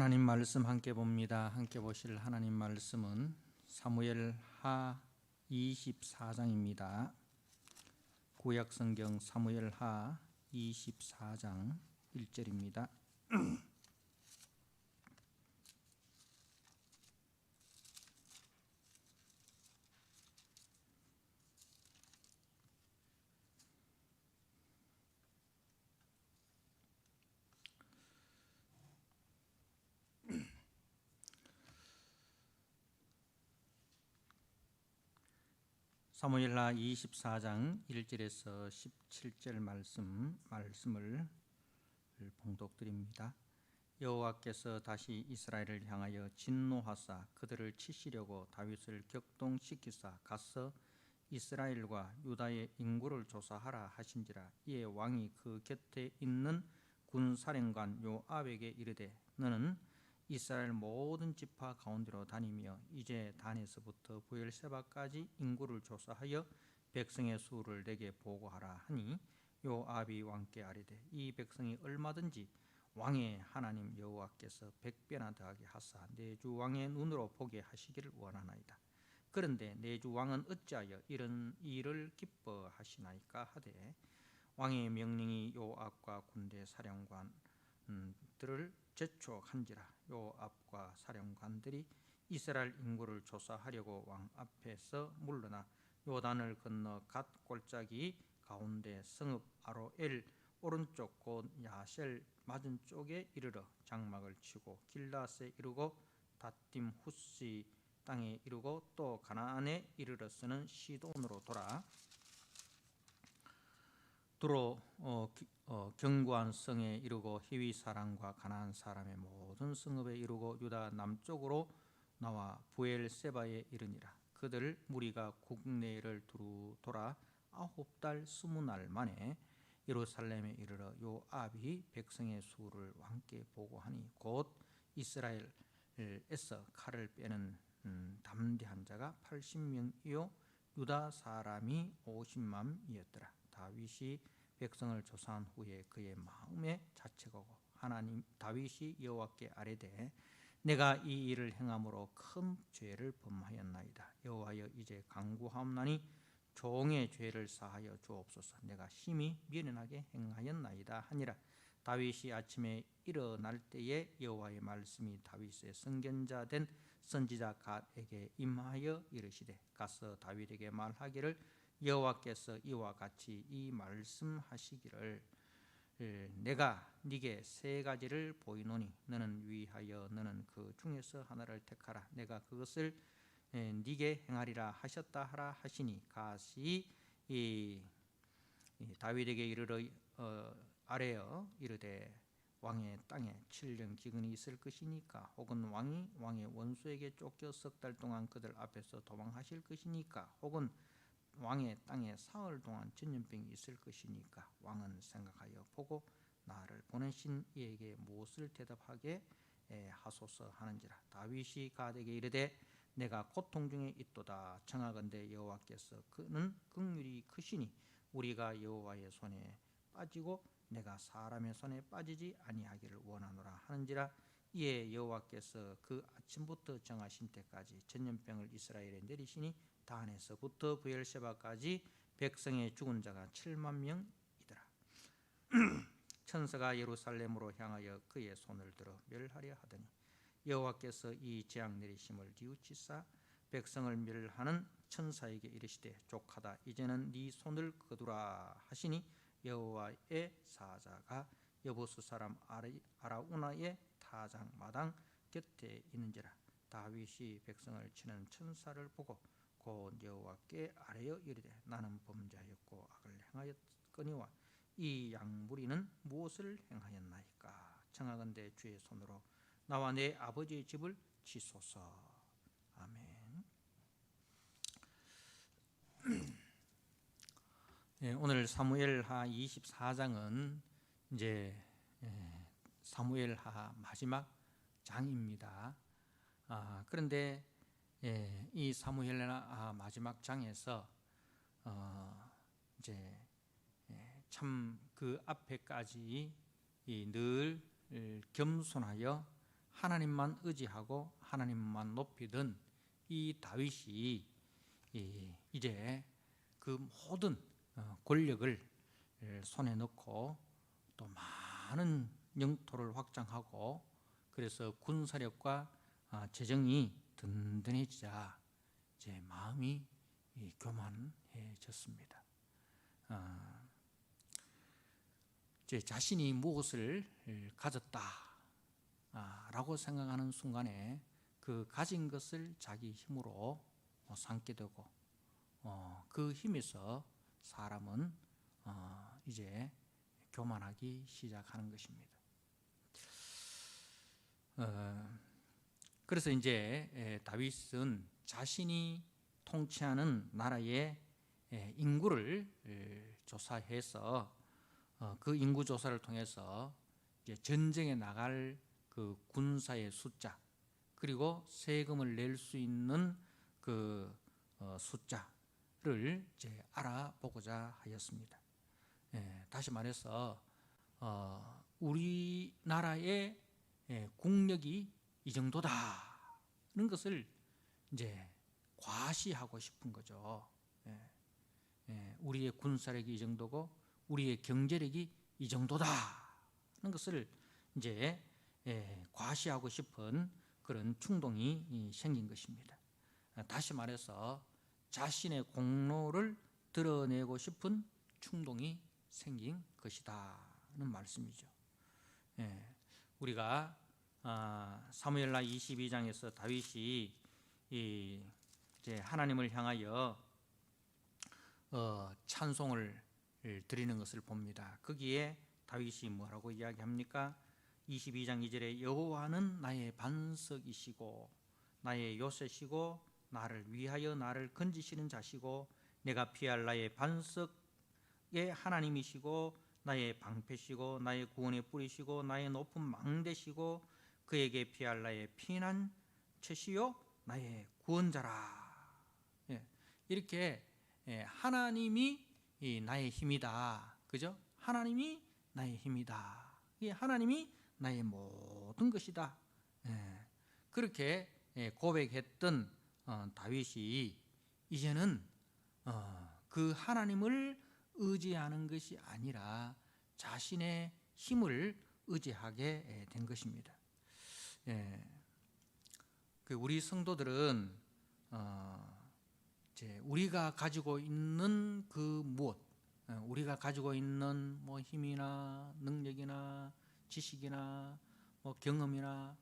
하나님 말씀 함께 봅니다. 함께 보실 하나님 말씀은 사무엘하 24장입니다. 구약성경 사무엘하 24장 1절입니다. 사무엘하 24장 1절에서 17절 말씀을 봉독드립니다. 여호와께서 다시 이스라엘을 향하여 진노하사 그들을 치시려고 다윗을 격동시키사 가서 이스라엘과 유다의 인구를 조사하라 하신지라. 이에 왕이 그 곁에 있는 군사령관 요압에게 이르되 너는 이스라엘 모든 지파 가운데로 다니며 이제 단에서부터 브엘세바까지 인구를 조사하여 백성의 수를 내게 보고하라 하니 요압이 왕께 아뢰되 이 백성이 얼마든지 왕의 하나님 여호와께서 100배나 더하게 하사 내 주 왕의 눈으로 보게 하시기를 원하나이다. 그런데 내 주 왕은 어찌하여 이런 일을 기뻐하시나이까 하되 왕의 명령이 요압과 군대 사령관들을 재촉한지라. 요압과 사령관들이 이스라엘 인구를 조사하려고 왕 앞에서 물러나 요단을 건너 갓 골짜기 가운데 성읍 아로엘 오른쪽 곧 야셀 맞은 쪽에 이르러 장막을 치고 길라스에 이르고 다딤 후시 땅에 이르고 또 가나안에 이르러서는 시돈으로 돌아 견고한 성에 이르고 히위 사람과 가나안 사람의 모든 성읍에 이르고 유다 남쪽으로 나와 브엘세바에 이르니라. 그들 무리가 국내를 두루 돌아 9달 20날 만에 예루살렘에 이르러 요압이 백성의 수를 왕께 보고하니 곧 이스라엘에서 칼을 빼는 담대한 자가 80명이요 유다 사람이 50만이었더라. 다윗이 백성을 조사한 후에 그의 마음에 자책하고 하나님 다윗이 여호와께 아뢰되 내가 이 일을 행함으로 큰 죄를 범하였나이다. 여호와여 이제 간구하옵나니 종의 죄를 사하여 주옵소서. 내가 심히 미련하게 행하였나이다 하니라. 다윗이 아침에 일어날 때에 여호와의 말씀이 다윗의 선견자 된 선지자 갓에게 임하여 이르시되 가서 다윗에게 말하기를 여호와께서 이와 같이 이 말씀하시기를 내가 네게 세 가지를 보이노니 너는 위하여 너는 그 중에서 하나를 택하라. 내가 그것을 네게 행하리라 하셨다 하라 하시니 갓이 다윗에게 이르러 아뢰어 이르되 왕의 땅에 7년 기근이 있을 것이니까 혹은 왕이 왕의 원수에게 쫓겨 석 달 동안 그들 앞에서 도망하실 것이니까 혹은 왕의 땅에 사흘 동안 전염병이 있을 것이니까 왕은 생각하여 보고 나를 보내신 이에게 무엇을 대답하게 하소서 하는지라. 다윗이 갓에게 이르되 내가 고통 중에 있도다. 청하건대 여호와께서 그는 긍휼이 크시니 우리가 여호와의 손에 빠지고 내가 사람의 손에 빠지지 아니하기를 원하노라 하는지라. 이에 여호와께서 그 아침부터 정하신 때까지 전염병을 이스라엘에 내리시니 단에서부터 브엘세바까지 백성의 죽은 자가 7만 명이더라. 천사가 예루살렘으로 향하여 그의 손을 들어 멸하려 하더니 여호와께서 이 재앙 내리심을 뉘우치사 백성을 멸하는 천사에게 이르시되 족하다. 이제는 네 손을 거두라 하시니 여호와의 사자가 여부스 사람 아라우나의 타작 마당 곁에 있는지라. 다윗이 백성을 치는 천사를 보고 곧 여호와께 아뢰어 이르되 나는 범죄하였고 악을 행하였거니와 이 양무리는 무엇을 행하였나이까. 청하건대 주의 손으로 나와 내 아버지의 집을 치소서. 아멘. 오늘 사무엘하 24장은 이제 사무엘하 마지막 장입니다. 그런데 이 사무엘하 마지막 장에서 이제 참 그 앞에까지 늘 겸손하여 하나님만 의지하고 하나님만 높이던 이 다윗이 이제 그 모든 권력을 손에 넣고 또 많은 영토를 확장하고 그래서 군사력과 재정이 든든해지자 제 마음이 교만해졌습니다. 제 자신이 무엇을 가졌다라고 생각하는 순간에 그 가진 것을 자기 힘으로 삼게 되고 그 힘에서 사람은 이제 교만하기 시작하는 것입니다. 그래서 이제 다윗은 자신이 통치하는 나라의 인구를 조사해서 그 인구 조사를 통해서 이제 전쟁에 나갈 그 군사의 숫자 그리고 세금을 낼 수 있는 그 숫자를 이제 알아보고자 하였습니다. 다시 말해서 우리나라의 국력이 이 정도다는 것을 이제 과시하고 싶은 거죠. 우리의 군사력이 이 정도고 우리의 경제력이 이 정도다는 것을 이제 과시하고 싶은 그런 충동이 생긴 것입니다. 다시 말해서 자신의 공로를 드러내고 싶은 충동이 생긴 것이다는 말씀이죠. 우리가 사무엘하 22장에서 다윗이 이제 하나님을 향하여 찬송을 드리는 것을 봅니다. 거기에 다윗이 뭐라고 이야기합니까? 22장 2절에 여호와는 나의 반석이시고 나의 요새시고 나를 위하여 나를 건지시는 자시고 내가 피할 나의 반석의 하나님이시고 나의 방패시고 나의 구원의 뿌리시고 나의 높은 망대시고 그에게 피할 나의 피난처시요 나의 구원자라. 이렇게 하나님이 나의 힘이다. 그죠? 하나님이 나의 힘이다. 하나님이 나의 모든 것이다. 그렇게 고백했던 다윗이 이제는 그 하나님을 의지하는 것이 아니라 자신의 힘을 의지하게 된 것입니다. 우리 성도들은 우리가 가지고 있는 그 무엇, 우리가 가지고 있는 뭐 힘이나 능력이나 지식이나 뭐 경험이나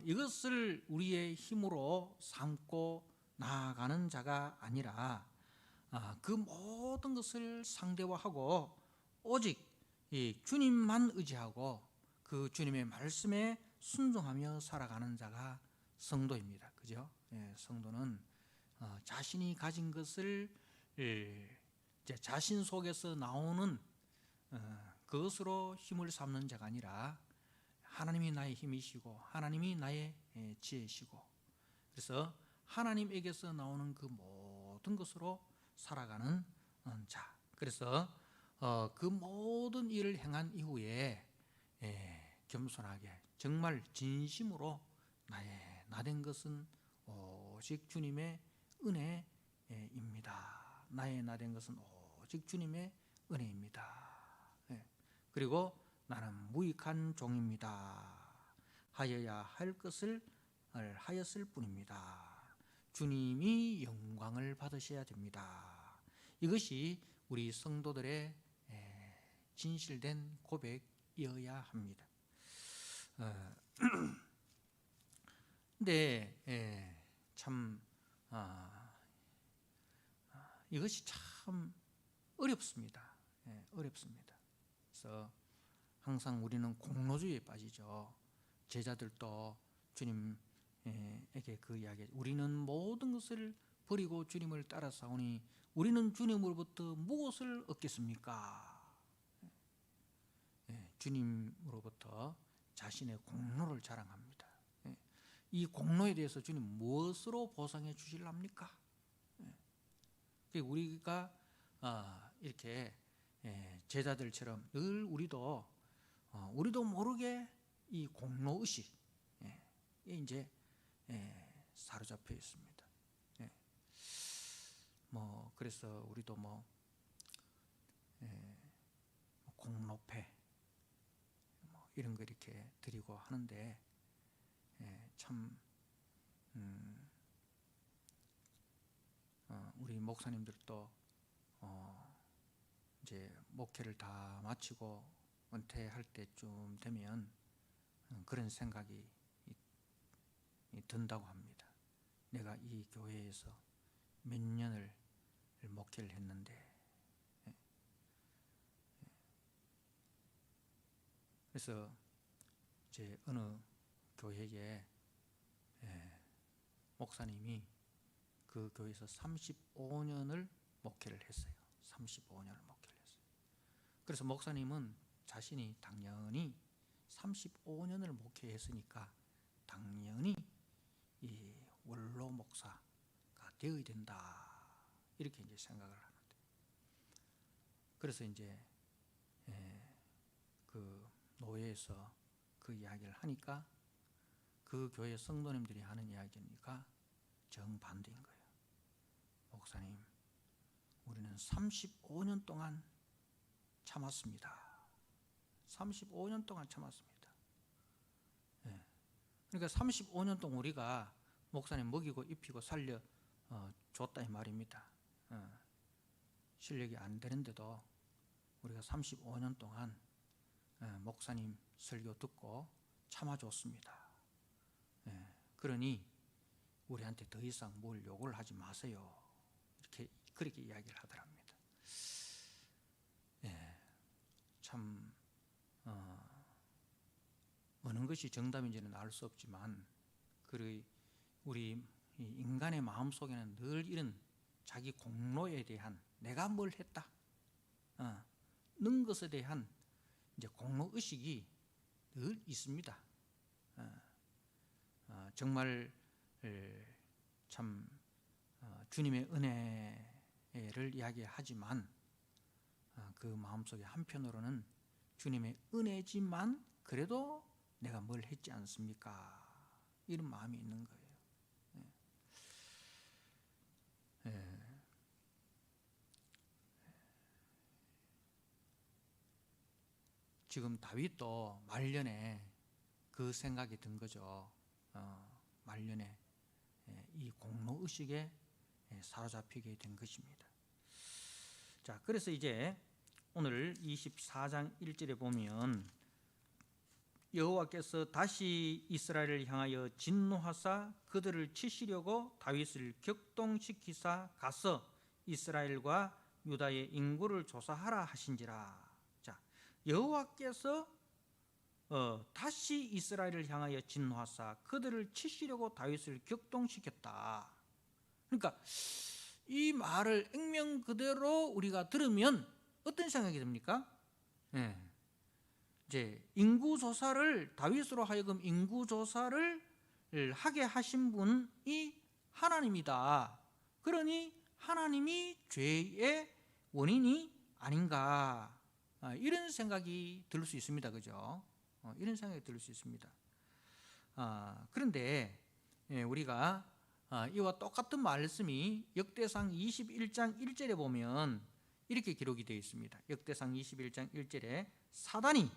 이것을 우리의 힘으로 삼고 나아가는 자가 아니라 그 모든 것을 상대화하고 오직 이 주님만 의지하고 그 주님의 말씀에 순종하며 살아가는 자가 성도입니다. 그죠? 성도는 자신이 가진 것을 이제 자신 속에서 나오는 그것으로 힘을 삼는 자가 아니라 하나님이 나의 힘이시고 하나님이 나의 지혜시고 그래서 하나님에게서 나오는 그 모든 것으로 살아가는 자. 그래서 그 모든 일을 행한 이후에 겸손하게 정말 진심으로 나된 것은 오직 주님의 은혜입니다. 나의 나된 것은 오직 주님의 은혜입니다. 그리고 나는 무익한 종입니다. 하여야 할 것을 하였을 뿐입니다. 주님이 영광을 받으셔야 됩니다. 이것이 우리 성도들의 진실된 고백이어야 합니다. 근데 참 이것이 참 어렵습니다. 어렵습니다. 그래서 항상 우리는 공로주의에 빠지죠. 제자들도 주님에게 그 이야기, 우리는 모든 것을 버리고 주님을 따라 싸우니 우리는 주님으로부터 무엇을 얻겠습니까? 주님으로부터 자신의 공로를 자랑합니다. 이 공로에 대해서 주님 무엇으로 보상해 주실랍니까? 우리가 이렇게 제자들처럼 늘 우리도 모르게 이 공로의식, 이제 사로잡혀 있습니다. 뭐 그래서 우리도 뭐 공로패 뭐 이런 거 이렇게 드리고 하는데 참 우리 목사님들도 이제 목회를 다 마치고 은퇴할 때쯤 되면 그런 생각이 든다고 합니다. 내가 이 교회에서 몇 년을 목회를 했는데, 그래서 이제 어느 교회에 목사님이 그 교회에서 35년을 목회를 했어요. 35년을 목회를 했어요. 그래서 목사님은 자신이 당연히 35년을 목회했으니까 당연히 이 원로 목사가 되어야 된다, 이렇게 이제 생각을 하는데, 그래서 이제 그 노회에서 그 이야기를 하니까 그 교회 성도님들이 하는 이야기니까 정반대인 거예요. 목사님, 우리는 35년 동안 참았습니다. 35년 동안 참았습니다. 그러니까 35년 동안 우리가 목사님 먹이고 입히고 살려 줬다 이 말입니다. 실력이 안 되는데도 우리가 35년 동안 목사님 설교 듣고 참아줬습니다. 그러니 우리한테 더 이상 뭘 요구를 하지 마세요, 그렇게 이야기를 하더랍니다. 참 어느 것이 정답인지는 알 수 없지만 우리 인간의 마음속에는 늘 이런 자기 공로에 대한, 내가 뭘 했다, 는 것에 대한 이제 공로 의식이 늘 있습니다. 정말 참 주님의 은혜를 이야기하지만 그 마음속에 한편으로는 주님의 은혜지만 그래도 내가 뭘 했지 않습니까? 이런 마음이 있는 거예요. 지금 다윗도 말년에 그 생각이 든 거죠. 말년에 이 공로의식에 사로잡히게 된 것입니다. 자, 그래서 이제 오늘 24장 1절에 보면 여호와께서 다시 이스라엘을 향하여 진노하사 그들을 치시려고 다윗을 격동시키사 가서 이스라엘과 유다의 인구를 조사하라 하신지라. 자, 여호와께서 다시 이스라엘을 향하여 진노하사 그들을 치시려고 다윗을 격동시켰다. 그러니까 이 말을 액면 그대로 우리가 들으면 어떤 생각이 듭니까? 이제 인구조사를, 다윗으로 하여금 인구조사를 하게 하신 분이 하나님이다. 그러니 하나님이 죄의 원인이 아닌가, 이런 생각이 들 수 있습니다. 그죠? 이런 생각이 들 수 있습니다. 그런데 우리가 이와 똑같은 말씀이 역대상 21장 1절에 보면 이렇게 기록이 되어 있습니다. 역대상 21장 1절에 사단이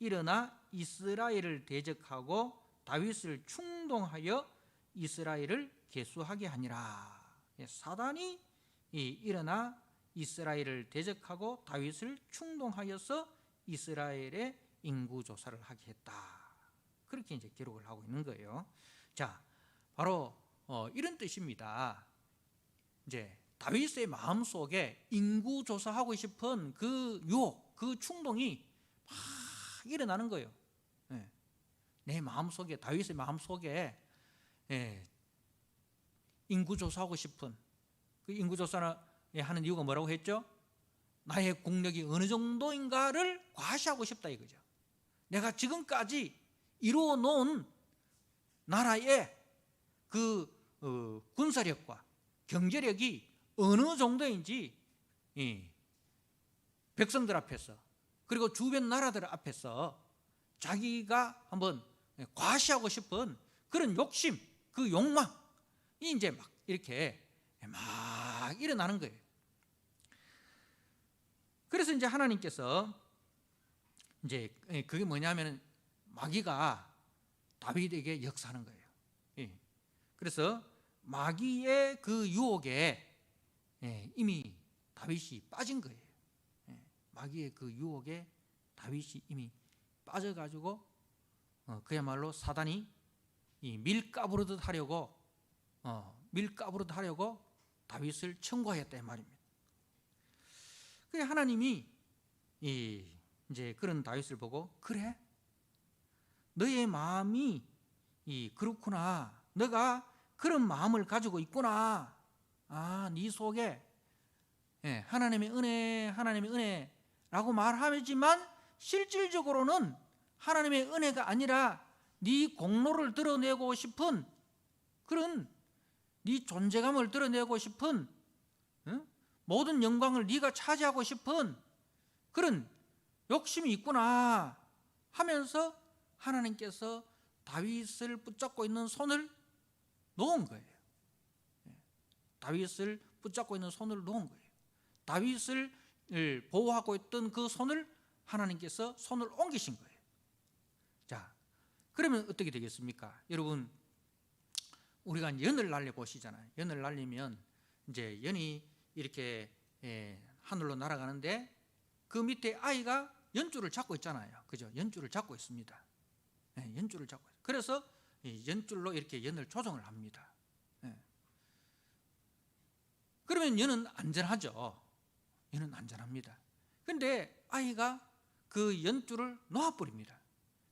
일어나 이스라엘을 대적하고 다윗을 충동하여 이스라엘을 계수하게 하니라. 사단이 일어나 이스라엘을 대적하고 다윗을 충동하여서 이스라엘의 인구조사를 하게 했다. 그렇게 이제 기록을 하고 있는 거예요. 자, 바로 이런 뜻입니다. 이제 다윗의 마음속에 인구조사하고 싶은 그 유혹, 그 충동이 막 일어나는 거예요. 내 마음속에, 다윗의 마음속에 인구조사하고 싶은, 그 인구조사를 하는 이유가 뭐라고 했죠? 나의 국력이 어느 정도인가를 과시하고 싶다 이거죠. 내가 지금까지 이루어 놓은 나라의 그 군사력과 경제력이 어느 정도인지 백성들 앞에서, 그리고 주변 나라들 앞에서 자기가 한번 과시하고 싶은 그런 욕심, 그 욕망이 이제 막 이렇게 막 일어나는 거예요. 그래서 이제 하나님께서 이제 그게 뭐냐면 마귀가 다윗에게 역사하는 거예요. 그래서 마귀의 그 유혹에 이미 다윗이 빠진 거예요. 마귀의 그 유혹에 다윗이 이미 빠져가지고 그야말로 사단이 밀가부르듯 하려고 다윗을 청구하였다 이 말입니다. 그래 하나님이 이제 그런 다윗을 보고 그래 너의 마음이 그렇구나, 너가 그런 마음을 가지고 있구나, 네 속에 하나님의 은혜라고 말하지만 실질적으로는 하나님의 은혜가 아니라 네 공로를 드러내고 싶은 그런 네 존재감을 드러내고 싶은 모든 영광을 네가 차지하고 싶은 그런 욕심이 있구나 하면서 하나님께서 다윗을 붙잡고 있는 손을 놓은 거예요. 다윗을 붙잡고 있는 손을 놓은 거예요. 다윗을 보호하고 있던 그 손을 하나님께서 손을 옮기신 거예요. 자, 그러면 어떻게 되겠습니까? 여러분, 우리가 연을 날려 보시잖아요. 연을 날리면 이제 연이 이렇게 하늘로 날아가는데 그 밑에 아이가 연줄을 잡고 있잖아요. 그죠? 연줄을 잡고 있습니다. 연줄을 잡고 있어요. 그래서 연줄로 이렇게 연을 조정을 합니다. 그러면 연은 안전하죠. 연은 안전합니다. 그런데 아이가 그 연줄을 놓아버립니다.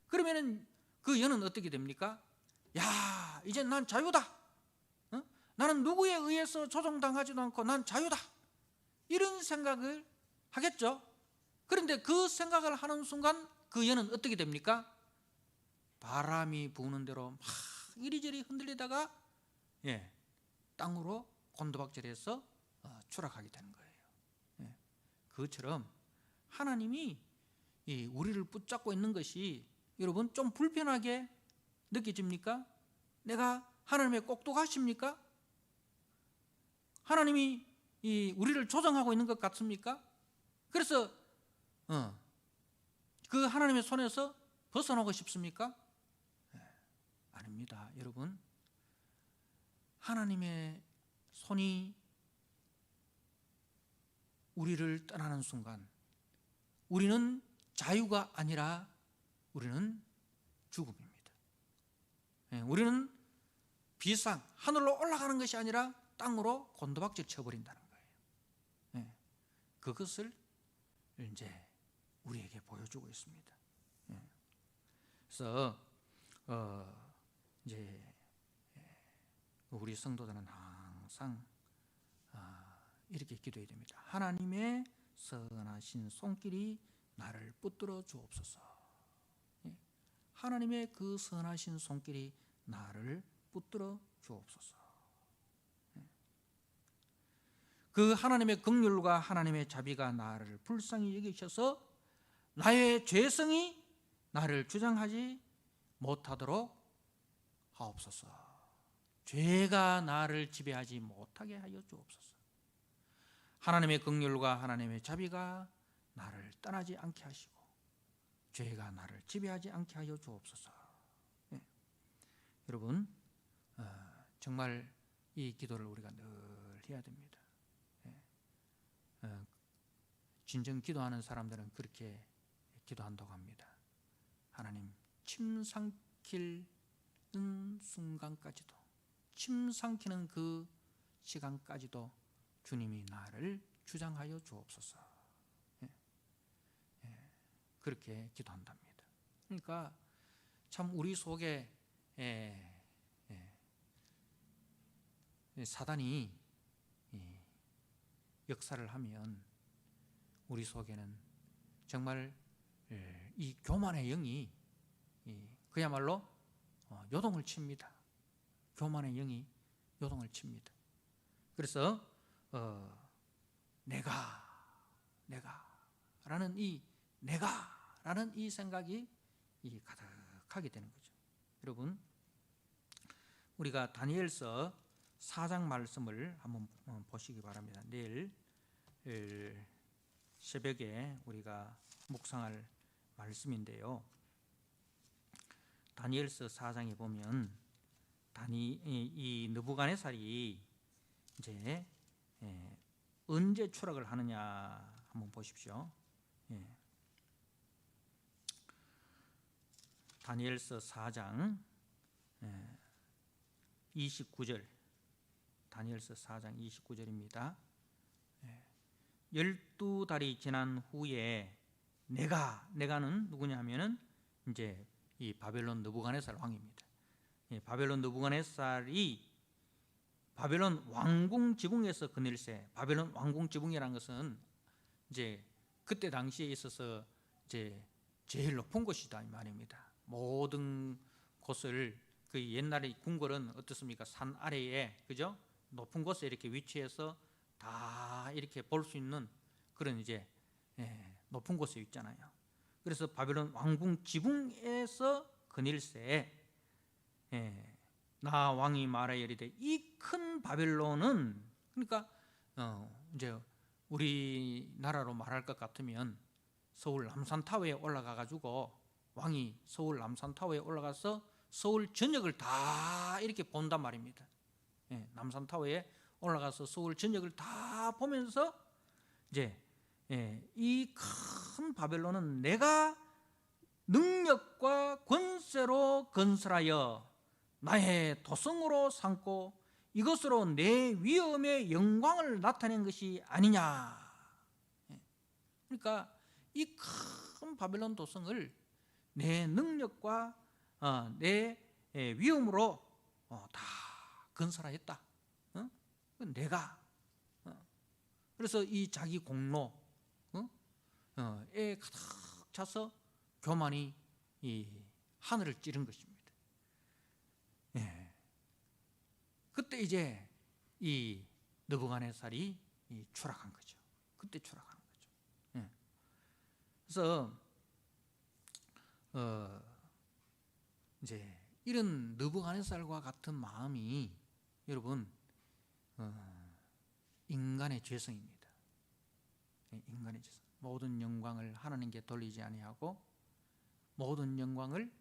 그러면 그 연은 어떻게 됩니까? 야, 이제 난 자유다. 나는 누구에 의해서 조종당하지도 않고 난 자유다. 이런 생각을 하겠죠. 그런데 그 생각을 하는 순간 그 연은 어떻게 됩니까? 바람이 부는 대로 막 이리저리 흔들리다가 땅으로 곤두박질해서 추락하게 되는 거예요. 그것처럼 하나님이 우리를 붙잡고 있는 것이 여러분 좀 불편하게 느껴집니까? 내가 하나님의 꼭두가십니까? 하나님이 우리를 조정하고 있는 것 같습니까? 그래서 그 하나님의 손에서 벗어나고 싶습니까? 아닙니다. 여러분, 하나님의 손이 우리를 떠나는 순간 우리는 자유가 아니라 우리는 죽음입니다. 우리는 비상, 하늘로 올라가는 것이 아니라 땅으로 곤두박질 쳐버린다는 거예요. 그것을 이제 우리에게 보여주고 있습니다. 그래서 이제 우리 성도들은 항상 이렇게 기도해야 됩니다. 하나님의 선하신 손길이 나를 붙들어 주옵소서. 하나님의 그 선하신 손길이 나를 붙들어 주옵소서. 그 하나님의 긍휼과 하나님의 자비가 나를 불쌍히 여기셔서 나의 죄성이 나를 주장하지 못하도록 하옵소서. 죄가 나를 지배하지 못하게 하여 주옵소서. 하나님의 긍휼과 하나님의 자비가 나를 떠나지 않게 하시고 죄가 나를 지배하지 않게 하여 주옵소서. 여러분, 정말 이 기도를 우리가 늘 해야 됩니다. 진정 기도하는 사람들은 그렇게 기도한다고 합니다. 하나님, 침 삼키는 순간까지도, 침 삼키는 그 시간까지도 주님이 나를 주장하여 주옵소서. 그렇게 기도한답니다. 그러니까 참 우리 속에 사단이 역사를 하면 우리 속에는 정말 이 교만의 영이 그야말로 요동을 칩니다. 교만의 영이 요동을 칩니다. 그래서 내가라는 이 생각이 가득하게 되는 거죠. 여러분, 우리가 다니엘서 4장 말씀을 한번 보시기 바랍니다. 내일 새벽에 우리가 묵상할 말씀인데요. 다니엘서 4장에 보면 이 느부갓네살이 이제 언제 추락을 하느냐 한번 보십시오. 다니엘서 4장 29절, 다니엘서 4장 29절입니다. 12달이 지난 후에 내가는 누구냐 하면은 이제 이 바벨론 느부갓네살 왕입니다. 바벨론 느부갓네살이 바벨론 왕궁 지붕에서 그늘새, 바벨론 왕궁 지붕이라는 것은 이제 그때 당시에 있어서 이제 제일 높은 곳이다 이 말입니다. 모든 곳을 그 옛날에 궁궐은 어떻습니까? 산 아래에 그죠? 높은 곳에 이렇게 위치해서 다 이렇게 볼 수 있는 그런 이제 높은 곳에 있잖아요. 그래서 바벨론 왕궁 지붕에서 그늘새 나 왕이 말하여리되 이 큰 바벨론은, 그러니까 이제 우리나라로 말할 것 같으면 서울 남산타워에 올라가 가지고 왕이 서울 남산타워에 올라가서 서울 전역을 다 이렇게 본단 말입니다. 남산타워에 올라가서 서울 전역을 다 보면서 이제 이 큰 바벨론은 내가 능력과 권세로 건설하여 나의 도성으로 삼고 이것으로 내 위엄의 영광을 나타낸 것이 아니냐. 그러니까 이 큰 바벨론 도성을 내 능력과 내 위엄으로 다 건설하였다. 내가. 그래서 이 자기 공로에 가득 차서 교만이 이 하늘을 찌른 것입니다. 그때 이제 이 느부갓네살이 추락한 거죠. 그때 추락하는 거죠. 그래서 이제 이런 느부갓네살과 같은 마음이 여러분 인간의 죄성입니다. 인간의 죄성. 모든 영광을 하나님께 돌리지 아니하고 모든 영광을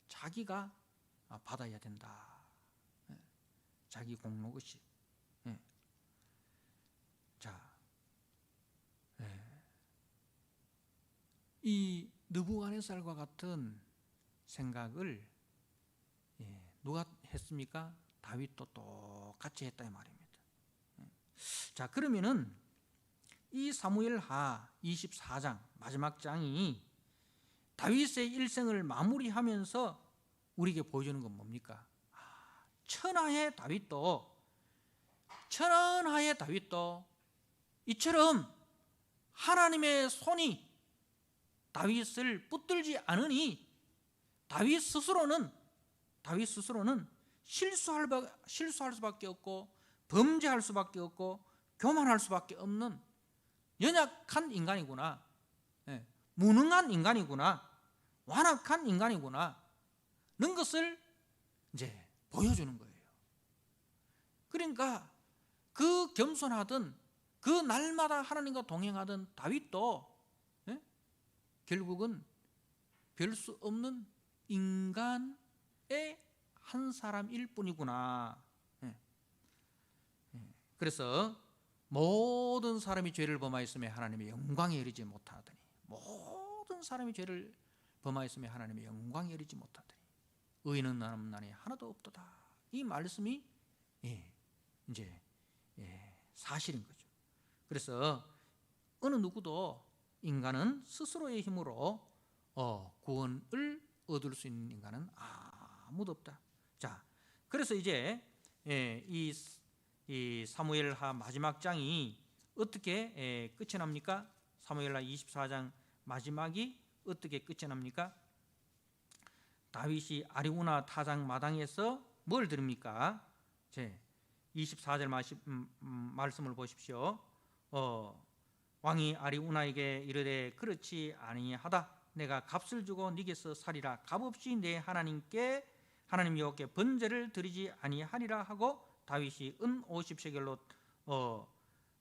자기가 받아야 된다. 자기 공로의식. 자, 이 느부갓네살과 같은 생각을 누가 했습니까? 다윗도 똑같이 했다 이 말입니다. 자, 그러면은 이 사무엘하 24장 마지막 장이 다윗의 일생을 마무리하면서 우리에게 보여주는 건 뭡니까? 천하의 다윗도 이처럼 하나님의 손이 다윗을 붙들지 않으니 다윗 스스로는 실수할 수밖에 없고 범죄할 수밖에 없고 교만할 수밖에 없는 연약한 인간이구나, 무능한 인간이구나, 완악한 인간이구나 는 것을 이제 보여주는 거예요. 그러니까 그 겸손하던 그 날마다 하나님과 동행하던 다윗도 결국은 별 수 없는 인간의 한 사람일 뿐이구나. 그래서 모든 사람이 죄를 범하였으며 하나님의 영광에 이르지 못하더니, 모든 사람이 죄를 범하였으며 하나님의 영광에 이르지 못하더니 의인은 남나니 하나도 없도다. 이 말씀이 이제 사실인 거죠. 그래서 어느 누구도 인간은 스스로의 힘으로 구원을 얻을 수 있는 인간은 아무도 없다. 자, 그래서 이제 이 사무엘하 마지막 장이 어떻게 끝이 납니까? 사무엘하 24장 마지막이 어떻게 끝이 납니까? 다윗이 아리우나 타작 마당에서 뭘 들읍니까? 24절 말씀을 보십시오. 왕이 아리우나에게 이르되 그렇지 아니하다. 내가 값을 주고 네게서 살이라. 값없이 내 하나님께 하나님 여호와께 번제를 드리지 아니하리라 하고 다윗이 은 50세겔로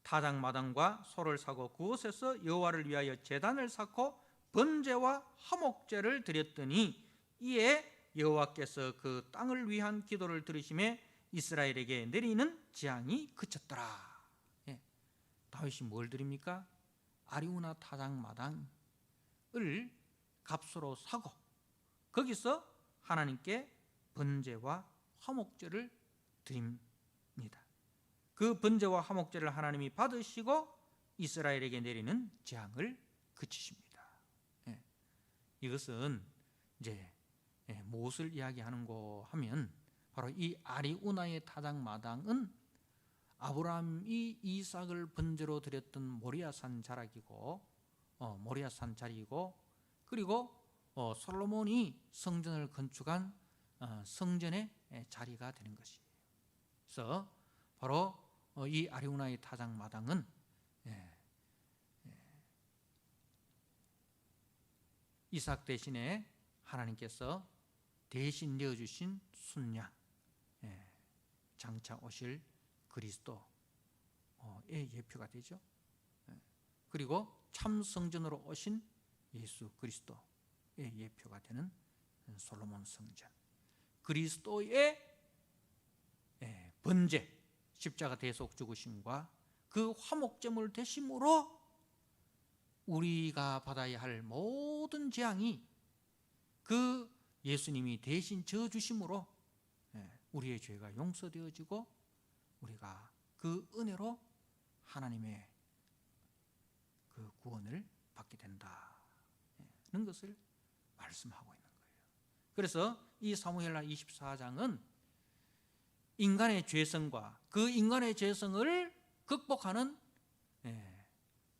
타작마당과 소를 사고 그곳에서 여호와를 위하여 제단을 쌓고 번제와 화목제를 드렸더니 이에 여호와께서 그 땅을 위한 기도를 들으심에 이스라엘에게 내리는 재앙이 그쳤더라. 예. 다윗이 뭘 드립니까? 아리우나 타작마당을 값으로 사고 거기서 하나님께 번제와 화목제를 드립니다. 그 번제와 화목제를 하나님이 받으시고 이스라엘에게 내리는 재앙을 그치십니다. 예. 이것은 이제 무엇을 이야기하는고 하면 바로 이 아리우나의 타작마당은 아브라함이 이삭을 번제로 드렸던 모리아산 자락이고 모리아산 자리이고 그리고 솔로몬이 성전을 건축한 성전의 자리가 되는 것이에요. 그래서 바로 이 아리우나의 타작마당은 이삭 대신에 하나님께서 대신 내어주신 순양, 장차 오실 그리스도의 예표가 되죠. 그리고 참 성전으로 오신 예수 그리스도의 예표가 되는 솔로몬 성전, 그리스도의 번제, 십자가 대속 죽으심과 그 화목제물 되심으로 우리가 받아야 할 모든 재앙이 그 예수님이 대신 져주심으로 우리의 죄가 용서되어지고 우리가 그 은혜로 하나님의 그 구원을 받게 된다는 것을 말씀하고 있는 거예요. 그래서 이 사무엘하 24장은 인간의 죄성과 그 인간의 죄성을 극복하는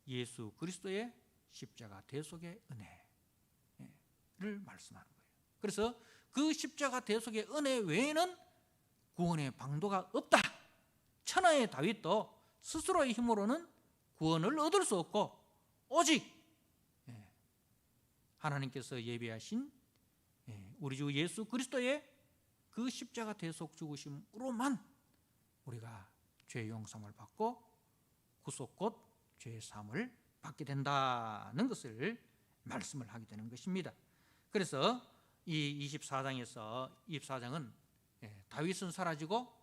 예수 그리스도의 십자가 대속의 은혜를 말씀하는 거예요. 그래서 그 십자가 대속의 은혜 외에는 구원의 방도가 없다. 천하의 다윗도 스스로의 힘으로는 구원을 얻을 수 없고 오직 하나님께서 예비하신 우리 주 예수 그리스도의 그 십자가 대속 죽으심으로만 우리가 죄 용서를 받고 구속 곧 죄 사함을 받게 된다는 것을 말씀을 하게 되는 것입니다. 그래서 이 24장은 다윗은 사라지고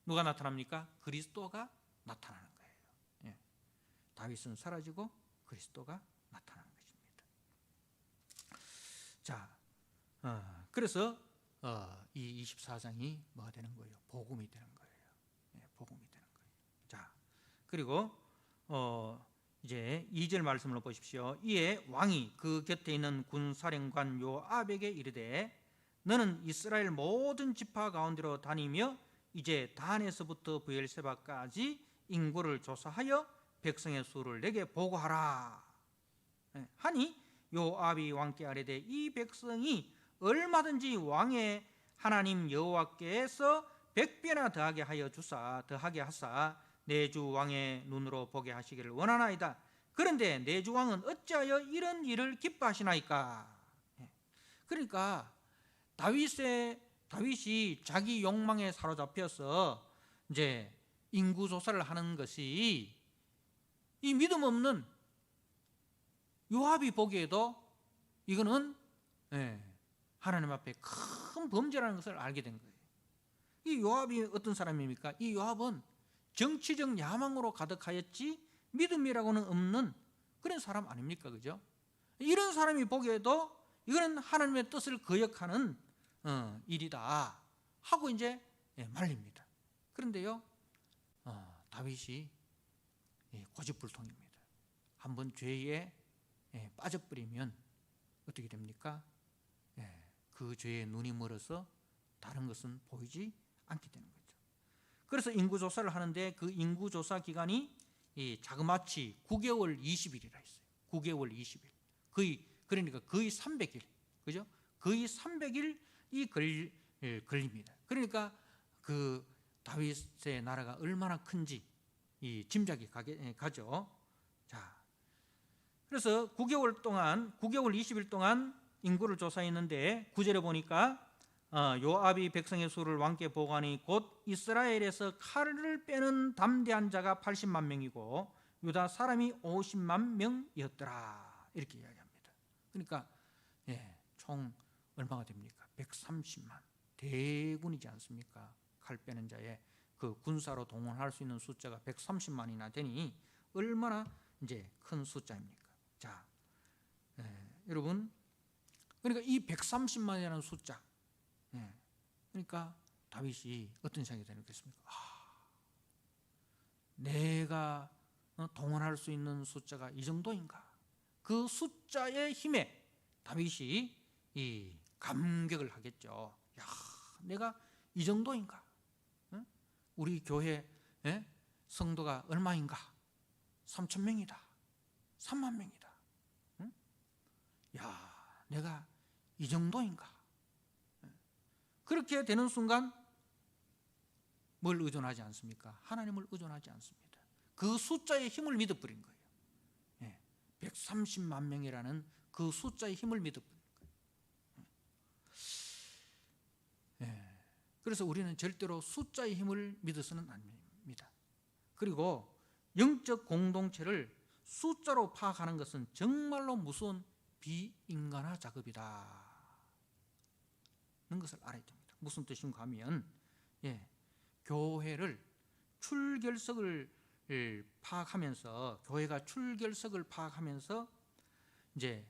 누가 나타납니까? 그리스도가 나타나는 거예요. 다윗은 사라지고 그리스도가 나타나는 것입니다. 자, 그래서 이 24장이 뭐가 되는 거예요? 복음이 되는 거예요. 복음이 되는 거예요. 자, 그리고 이제 2절 말씀을 보십시오. 이에 왕이 그 곁에 있는 군사령관 요압에게 이르되 너는 이스라엘 모든 지파 가운데로 다니며 이제 단에서부터 브엘세바까지 인구를 조사하여 백성의 수를 내게 보고하라 하니 요압이 왕께 아뢰되 이 백성이 얼마든지 왕의 하나님 여호와께서 100배나 더하게 하사 내 주 왕의 눈으로 보게 하시기를 원하나이다. 그런데 내 주 왕은 어찌하여 이런 일을 기뻐하시나이까? 그러니까 다윗이 자기 욕망에 사로잡혀서 이제 인구 조사를 하는 것이 이 믿음 없는 요압이 보기에도 이거는 하나님 앞에 큰 범죄라는 것을 알게 된 거예요. 이 요압이 어떤 사람입니까? 이 요압은 정치적 야망으로 가득하였지 믿음이라고는 없는 그런 사람 아닙니까? 그죠? 이런 사람이 보기에도 이거는 하나님의 뜻을 거역하는 일이다 하고 이제 말립니다. 그런데요, 다윗이 고집불통입니다. 한번 죄에 빠져버리면 어떻게 됩니까? 그 죄에 눈이 멀어서 다른 것은 보이지 않게 되는 거죠. 그래서 인구조사를 하는데 그 인구조사 기간이 자그마치 9개월 20일이라 했어요. 9개월 20일. 그러니까 거의 300일. 그죠? 거의 300일이 걸립니다. 그러니까 그 다윗의 나라가 얼마나 큰지 짐작이 가죠. 자, 그래서 9개월 20일 동안 인구를 조사했는데 9절에 보니까 요압이 백성의 수를 왕께 보고하니 곧 이스라엘에서 칼을 빼는 담대한 자가 80만 명이고 유다 사람이 50만 명이었더라. 이렇게 이야기합니다. 그러니까 총 얼마가 됩니까? 130만 대군이지 않습니까? 칼 빼는 자의 그 군사로 동원할 수 있는 숫자가 130만이나 되니 얼마나 이제 큰 숫자입니까? 자, 여러분, 그러니까 이 130만이라는 숫자, 그러니까 다윗이 어떤 생각이 되겠습니까? 내가 동원할 수 있는 숫자가 이 정도인가? 그 숫자의 힘에 다윗이 이 감격을 하겠죠. 야, 내가 이 정도인가? 우리 교회 성도가 얼마인가? 3,000명이다. 3만 명이다. 야, 내가 이 정도인가? 그렇게 되는 순간 뭘 의존하지 않습니까? 하나님을 의존하지 않습니다. 그 숫자의 힘을 믿어버린 거예요. 130만 명이라는 그 숫자의 힘을 믿어버린 거예요. 그래서 우리는 절대로 숫자의 힘을 믿어서는 안 됩니다. 그리고 영적 공동체를 숫자로 파악하는 것은 정말로 무서운 비인간화 작업이다 는 것을 알아야 됩니다. 무슨 뜻인가 하면 교회를 출결석을 파악하면서 교회가 출결석을 파악하면서 이제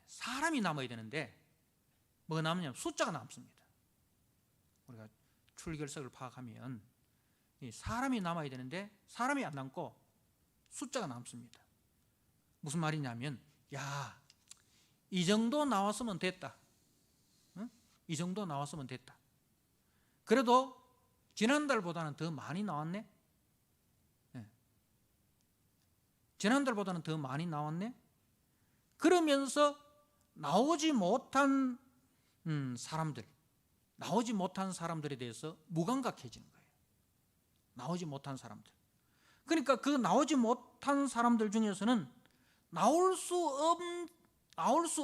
사람이 남아야 되는데 뭐가 남느냐면 숫자가 남습니다. 우리가 출결석을 파악하면 사람이 남아야 되는데 사람이 안 남고 숫자가 남습니다. 무슨 말이냐면 야, 이 정도 나왔으면 됐다. 이 정도 나왔으면 됐다. 그래도 지난달보다는 더 많이 나왔네. 지난달보다는 더 많이 나왔네. 그러면서 나오지 못한 사람들에 대해서 무감각해지는 거예요. 나오지 못한 사람들. 그러니까 그 나오지 못한 사람들 중에서는 나올 수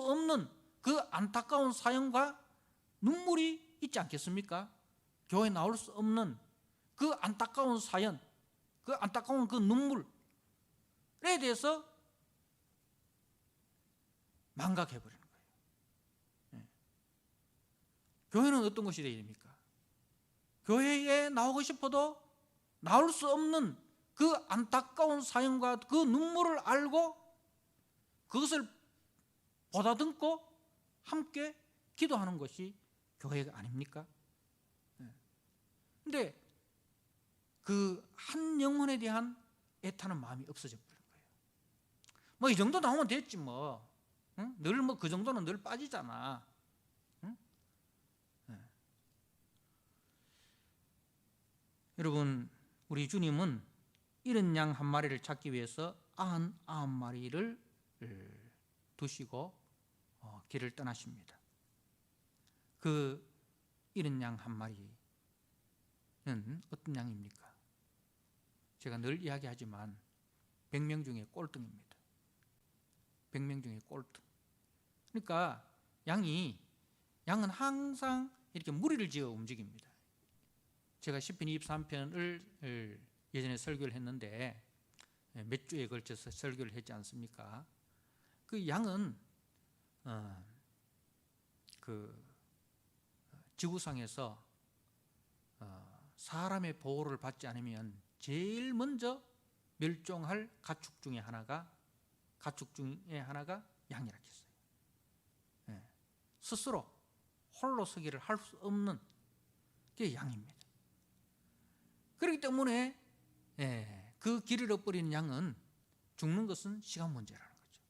없는 그 안타까운 사연과 눈물이 있지 않겠습니까? 교회에 나올 수 없는 그 안타까운 사연, 그 안타까운 그 눈물에 대해서 망각해버리는 거예요. 교회는 어떤 것이 되어야 됩니까? 교회에 나오고 싶어도 나올 수 없는 그 안타까운 사연과 그 눈물을 알고 그것을 보다듬고 함께 기도하는 것이 교회가 아닙니까? 그런데 그 한 영혼에 대한 애타는 마음이 없어져 버린 거예요. 뭐 이 정도 나오면 됐지 뭐. 늘 뭐 그 정도는 늘 빠지잖아. 여러분, 우리 주님은 잃은 양 한 마리를 찾기 위해서 99마리를 두시고 길을 떠나십니다. 그 잃은 양 한 마리는 어떤 양입니까? 제가 늘 이야기하지만 100명 중에 꼴등입니다. 100명 중에 꼴등. 그러니까 양은 항상 이렇게 무리를 지어 움직입니다. 제가 시편 23편을 예전에 설교를 했는데 몇 주에 걸쳐서 설교를 했지 않습니까? 그 양은 그 지구상에서 사람의 보호를 받지 않으면 제일 먼저 멸종할 가축 중에 하나가 양이라 했어요. 스스로 홀로 서기를 할 수 없는 게 양입니다. 그렇기 때문에 그 길을 잃어버리는 양은 죽는 것은 시간 문제라는 거죠.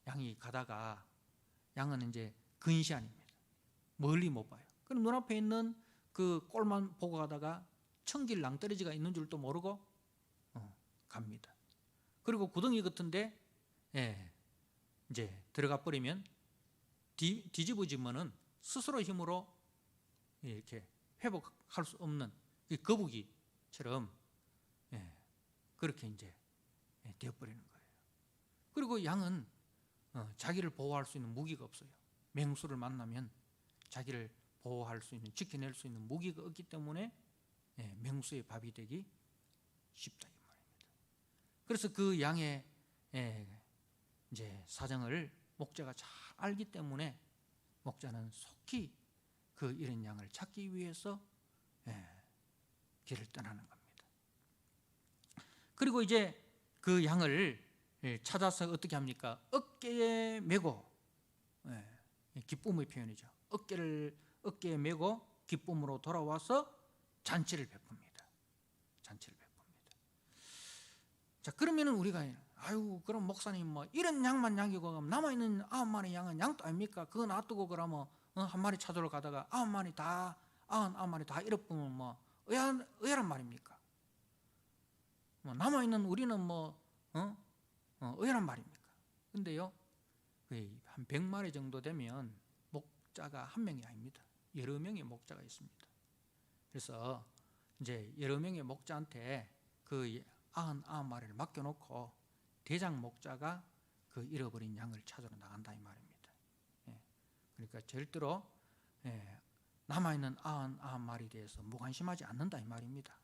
양이 가다가 양은 이제 근시안입니다. 멀리 못 봐요. 그럼 눈앞에 있는 그 꼴만 보고 가다가 천길 낭떠러지가 있는 줄도 모르고 갑니다. 그리고 구덩이 같은데 이제 들어가 버리면 뒤집어지면은 스스로 힘으로 이렇게 회복할 수 없는 거북이처럼 그렇게 이제 되어버리는 거예요. 그리고 양은 자기를 보호할 수 있는 무기가 없어요. 맹수를 만나면 자기를 보호할 수 있는, 지켜낼 수 있는 무기가 없기 때문에 맹수의 밥이 되기 쉽다 이 말입니다. 그래서 그 양의 이제 사정을 목자가 잘 알기 때문에 목자는 속히 그 잃은 양을 찾기 위해서 길을 떠나는 겁니다. 그리고 이제 그 양을 찾아서 어떻게 합니까? 어깨에 메고, 기쁨의 표현이죠. 어깨에 메고 기쁨으로 돌아와서 잔치를 베풉니다. 잔치를 베풉니다. 자, 그러면은 우리가 아유, 그럼 목사님 뭐 이런 양만 양이고 남아있는 9마리 양은 양도 아닙니까? 그거 놔두고 그러면 한 마리 찾으러 가다가 99마리 다 잃어버리면 뭐 의아란 말입니까? 뭐 남아있는 우리는 의아란 말입니까? 근데요, 한 100마리 정도 되면 목자가 한 명이 아닙니다. 여러 명의 목자가 있습니다. 그래서 이제 여러 명의 목자한테 그 99마리를 맡겨놓고 대장 목자가 그 잃어버린 양을 찾으러 나간다 이 말입니다. 그러니까 절대로 남아있는 99마리에 대해서 무관심하지 않는다 이 말입니다.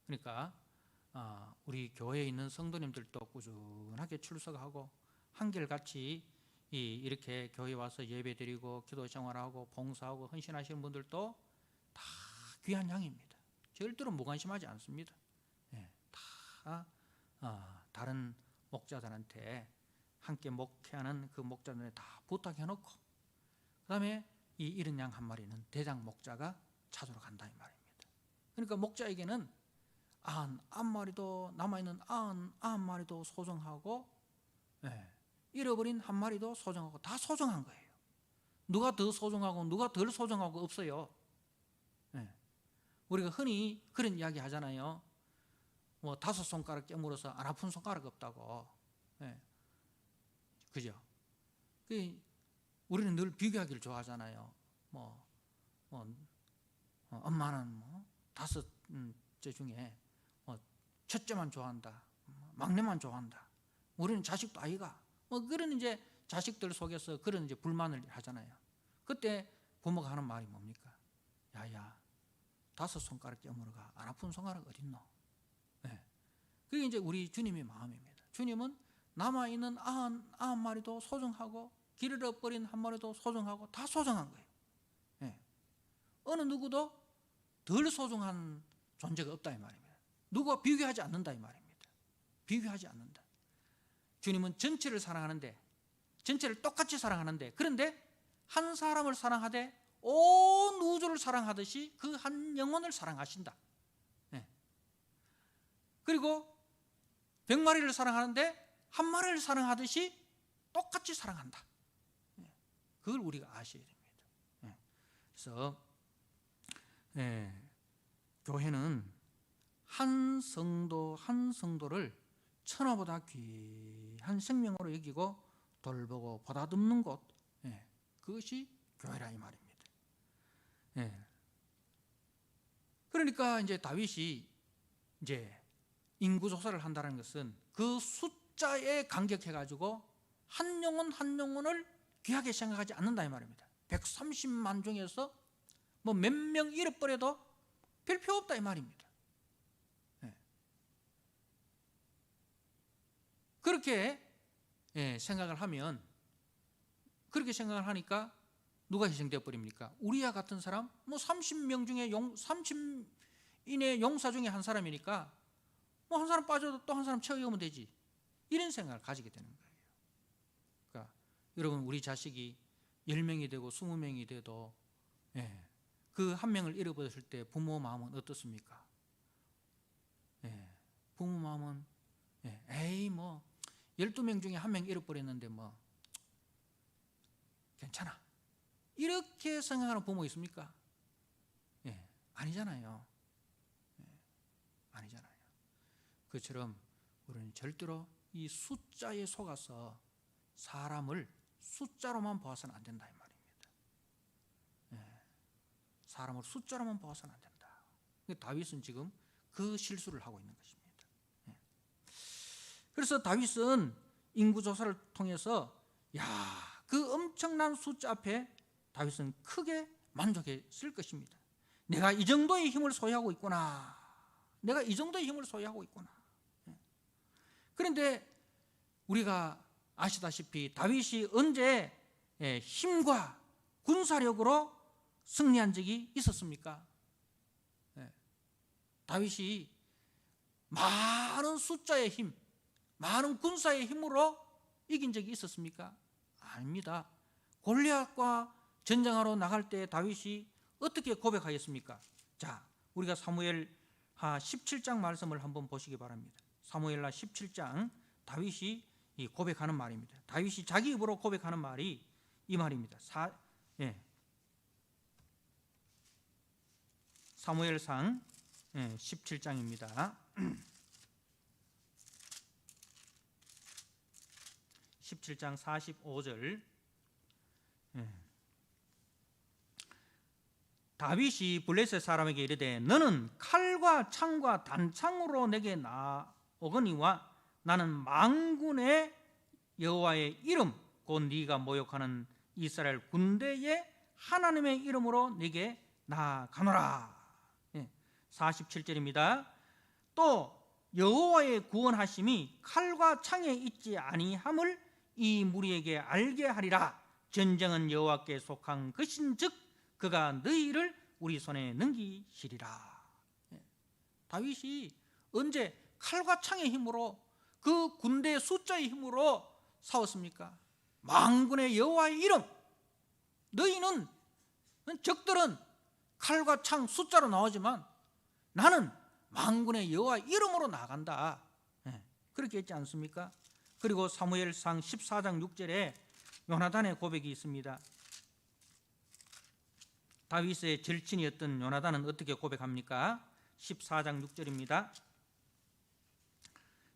그러니까 우리 교회에 있는 성도님들도 꾸준하게 출석하고 한결같이 이렇게 교회 와서 예배드리고 기도 생활하고 봉사하고 헌신하시는 분들도 다 귀한 양입니다. 절대로 무관심하지 않습니다. 다 다른 목자들한테 함께 목회하는 그 목자들한테 다 부탁해놓고 그 다음에 이 잃은 양 한 마리는 대장 목자가 찾으러 간다 이 말입니다. 그러니까 목자에게는 99마리도 남아있는 99마리도 소중하고 잃어버린 한 마리도 소중하고 다 소중한 거예요. 누가 더 소중하고 누가 덜 소중하고 없어요. 우리가 흔히 그런 이야기 하잖아요. 뭐 5손가락 깨물어서 안 아픈 손가락 없다고. 그죠? 우리는 늘 비교하기를 좋아하잖아요. 엄마는 5째 중에 첫째만 좋아한다, 막내만 좋아한다. 우리는 자식도 아이가. 그런 이제 자식들 속에서 그런 이제 불만을 하잖아요. 그때 부모가 하는 말이 뭡니까? 야야, 5손가락 깨물어가 안 아픈 손가락 어딨노? 그게 이제 우리 주님의 마음입니다. 주님은 남아있는 99마리도 소중하고 길을 잃어버린 한 마리도 소중하고 다 소중한 거예요. 어느 누구도 덜 소중한 존재가 없다 이 말입니다. 누구와 비교하지 않는다 이 말입니다. 비교하지 않는다. 주님은 전체를 사랑하는데, 전체를 똑같이 사랑하는데, 그런데 한 사람을 사랑하되 온 우주를 사랑하듯이 그 한 영혼을 사랑하신다. 그리고 100마리를 사랑하는데 한 마리를 사랑하듯이 똑같이 사랑한다. 그걸 우리가 아셔야 됩니다. 그래서 교회는 한 성도 한 성도를 천하보다 귀한 생명으로 여기고 돌보고 보다듬는 곳, 그것이 교회라 이 말입니다. 그러니까 이제 다윗이 이제 인구 조사를 한다는 것은 그 숫자에 감격해가지고 한 영혼 한 영혼을 귀하게 생각하지 않는다 이 말입니다. 130만 중에서 뭐 몇 명 잃어버려도 별 필요 없다 이 말입니다. 그렇게 생각을 하면, 그렇게 생각을 하니까 누가 희생되어 버립니까? 우리와 같은 사람, 뭐 30명 중에 30인의 용사 중에 한 사람이니까 뭐 한 사람 빠져도 또 한 사람 채우면 되지, 이런 생각을 가지게 되는 거예요. 그러니까 여러분, 우리 자식이 10명이 되고 20명이 돼도 그 한 명을 잃어버렸을 때 부모 마음은 어떻습니까? 부모 마음은 에이 뭐 12명 중에 한 명 잃어버렸는데 뭐 괜찮아, 이렇게 생각하는 부모 있습니까? 아니잖아요. 아니잖아요. 그처럼 우리는 절대로 이 숫자에 속아서 사람을 숫자로만 보아서는 안 된다 이 말입니다. 사람을 숫자로만 보아서는 안 된다. 다윗은 지금 그 실수를 하고 있는 것입니다. 그래서 다윗은 인구조사를 통해서 엄청난 숫자 앞에 다윗은 크게 만족했을 것입니다. 내가 이 정도의 힘을 소유하고 있구나. 내가 이 정도의 힘을 소유하고 있구나. 그런데 우리가 아시다시피 다윗이 언제 힘과 군사력으로 승리한 적이 있었습니까? 다윗이 많은 숫자의 힘, 많은 군사의 힘으로 이긴 적이 있었습니까? 아닙니다. 골리앗과 전쟁하러 나갈 때 다윗이 어떻게 고백하였습니까? 자, 우리가 사무엘하 17장 말씀을 한번 보시기 바랍니다. 사무엘하 17장 다윗이 고백하는 말입니다. 다윗이 자기 입으로 고백하는 말이 이 말입니다. 사무엘상 17장입니다. 17장 45절. 다윗이 블레셋 사람에게 이르되 너는 칼과 창과 단창으로 내게 나오거니와 나는 만군의 여호와의 이름 곧 네가 모욕하는 이스라엘 군대의 하나님의 이름으로 네게 나아가노라. 47절입니다. 또 여호와의 구원하심이 칼과 창에 있지 아니함을 이 무리에게 알게 하리라. 전쟁은 여호와께 속한 것인즉 그가 너희를 우리 손에 넘기시리라. 다윗이 언제 칼과 창의 힘으로 그 군대의 숫자의 힘으로 싸웠습니까? 만군의 여호와의 이름. 너희는 적들은 칼과 창 숫자로 나오지만 나는 만군의 여호와 이름으로 나간다. 그렇게 했지 않습니까? 그리고 사무엘상 14장 6절에 요나단의 고백이 있습니다. 다윗의 절친이었던 요나단은 어떻게 고백합니까? 14장 6절입니다.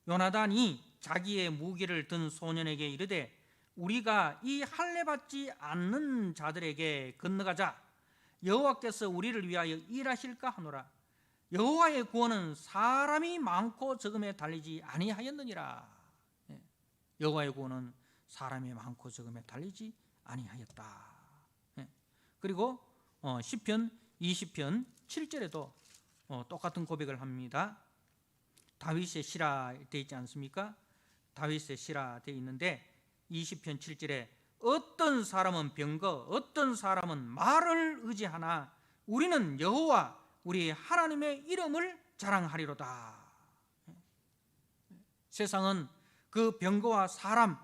요나단이 자기의 무기를 든 소년에게 이르되 우리가 이 할례 받지 않는 자들에게 건너가자. 여호와께서 우리를 위하여 일하실까 하노라. 여호와의 구원은 사람이 많고 적음에 달리지 아니하였느니라. 여호와의 구원은 사람이 많고 적음에 달리지 아니하였다. 그리고 시편 20편 7절에도 똑같은 고백을 합니다. 다윗의 시라 되어 있지 않습니까? 다윗의 시라 되어 있는데 20편 7절에 어떤 사람은 병거 어떤 사람은 말을 의지하나 우리는 여호와 우리 하나님의 이름을 자랑하리로다. 세상은 그 병거와 사람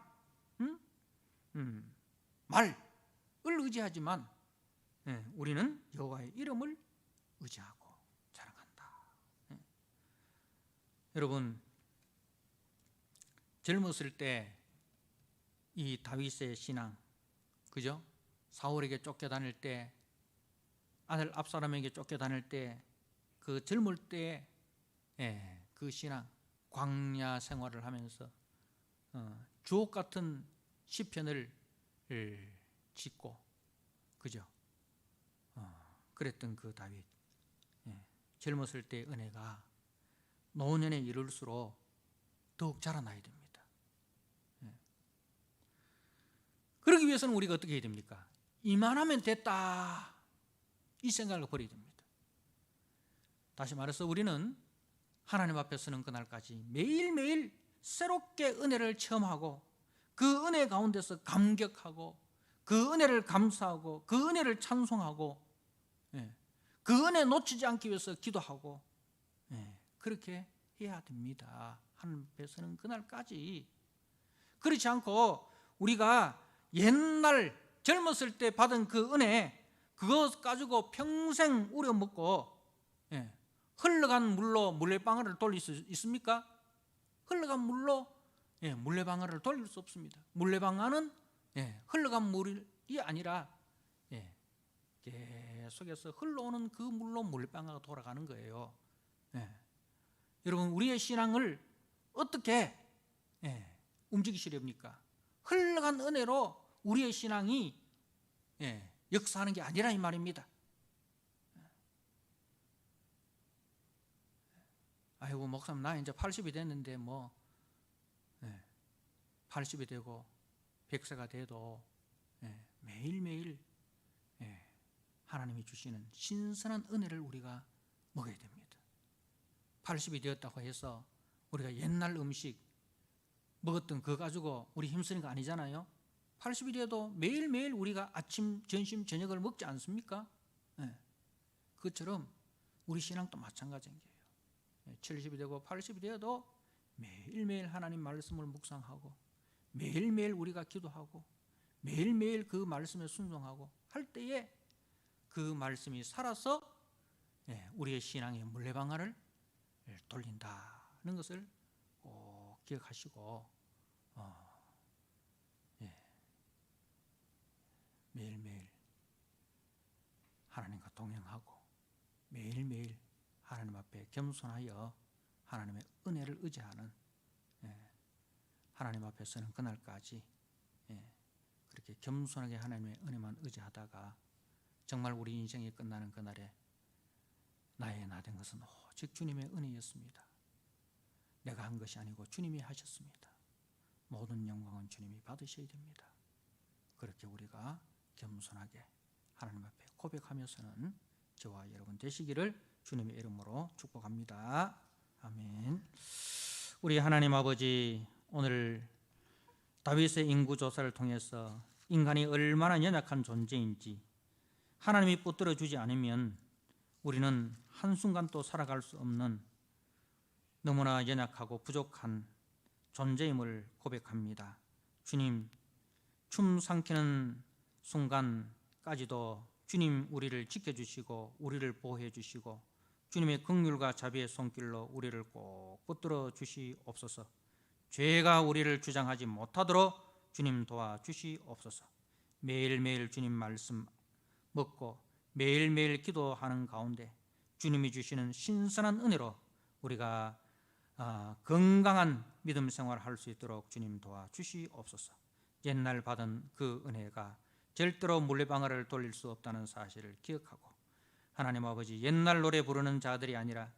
말을 의지하지만 우리는 여호와의 이름을 의지하고 자랑한다. 여러분, 젊었을 때 이 다윗의 신앙, 그죠? 사울에게 쫓겨다닐 때, 아들 압살롬에게 쫓겨다닐 때, 그 젊을 때 그 신앙, 광야 생활을 하면서 주옥 같은 시편을 짓고, 그죠? 그랬던 그 다윗, 젊었을 때 은혜가 노년에 이를수록 더욱 자라나야 됩니다. 그러기 위해서는 우리가 어떻게 해야 됩니까? 이만하면 됐다, 이 생각을 버려야 됩니다. 다시 말해서 우리는 하나님 앞에 서는 그날까지 매일매일 새롭게 은혜를 체험하고 그 은혜 가운데서 감격하고 그 은혜를 감사하고 그 은혜를 찬송하고 그 은혜 놓치지 않기 위해서 기도하고 그렇게 해야 됩니다. 하나님 앞에 서는 그날까지. 그렇지 않고 우리가 옛날 젊었을 때 받은 그 은혜 그것 가지고 평생 우려먹고 흘러간 물로 물레방아를 돌릴 수 있습니까? 흘러간 물로 물레방아를 돌릴 수 없습니다. 물레방아는 흘러간 물이 아니라 계속해서 흘러오는 그 물로 물레방아가 돌아가는 거예요. 여러분, 우리의 신앙을 어떻게 움직이시렵니까? 흘러간 은혜로 우리의 신앙이 역사하는 게 아니라 이 말입니다. 아이고, 목사님 나 이제 80이 됐는데 80이 되고 100세가 돼도 매일매일 하나님이 주시는 신선한 은혜를 우리가 먹어야 됩니다. 80이 되었다고 해서 우리가 옛날 음식 먹었던 그거 가지고 우리 힘쓰는 거 아니잖아요. 80이 돼도 매일매일 우리가 아침, 점심, 저녁을 먹지 않습니까? 그것처럼 우리 신앙도 마찬가지인 거예요. 70이 되고 80이 되어도 매일매일 하나님 말씀을 묵상하고 매일매일 우리가 기도하고 매일매일 그 말씀에 순종하고 할 때에 그 말씀이 살아서 우리의 신앙의 물레방아를 돌린다는 것을 꼭 기억하시고 매일매일 하나님과 동행하고 매일매일 하나님 앞에 겸손하여 하나님의 은혜를 의지하는 하나님 앞에 서는 그날까지 그렇게 겸손하게 하나님의 은혜만 의지하다가 정말 우리 인생이 끝나는 그날에 나의 나 된 것은 오직 주님의 은혜였습니다. 내가 한 것이 아니고 주님이 하셨습니다. 모든 영광은 주님이 받으셔야 됩니다. 그렇게 우리가 겸손하게 하나님 앞에 고백하면서는 저와 여러분 되시기를 주님의 이름으로 축복합니다. 아멘. 우리 하나님 아버지, 오늘 다윗의 인구조사를 통해서 인간이 얼마나 연약한 존재인지 하나님이 붙들어 주지 않으면 우리는 한순간도 살아갈 수 없는 너무나 연약하고 부족한 존재임을 고백합니다. 주님, 춤 삼키는 순간까지도 주님 우리를 지켜주시고 우리를 보호해 주시고 주님의 긍휼과 자비의 손길로 우리를 꼭 붙들어 주시옵소서. 죄가 우리를 주장하지 못하도록 주님 도와주시옵소서. 매일매일 주님 말씀 먹고 매일매일 기도하는 가운데 주님이 주시는 신선한 은혜로 우리가 건강한 믿음 생활을 할 수 있도록 주님 도와주시옵소서. 옛날 받은 그 은혜가 절대로 물레방아를 돌릴 수 없다는 사실을 기억하고 하나님 아버지, 옛날 노래 부르는 자들이 아니라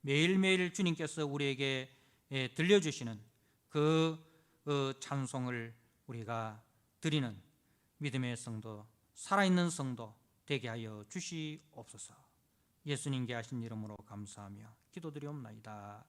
매일매일 주님께서 우리에게 들려주시는 그 찬송을 우리가 드리는 믿음의 성도, 살아있는 성도 되게 하여 주시옵소서. 예수님께 하신 이름으로 감사하며 기도드리옵나이다.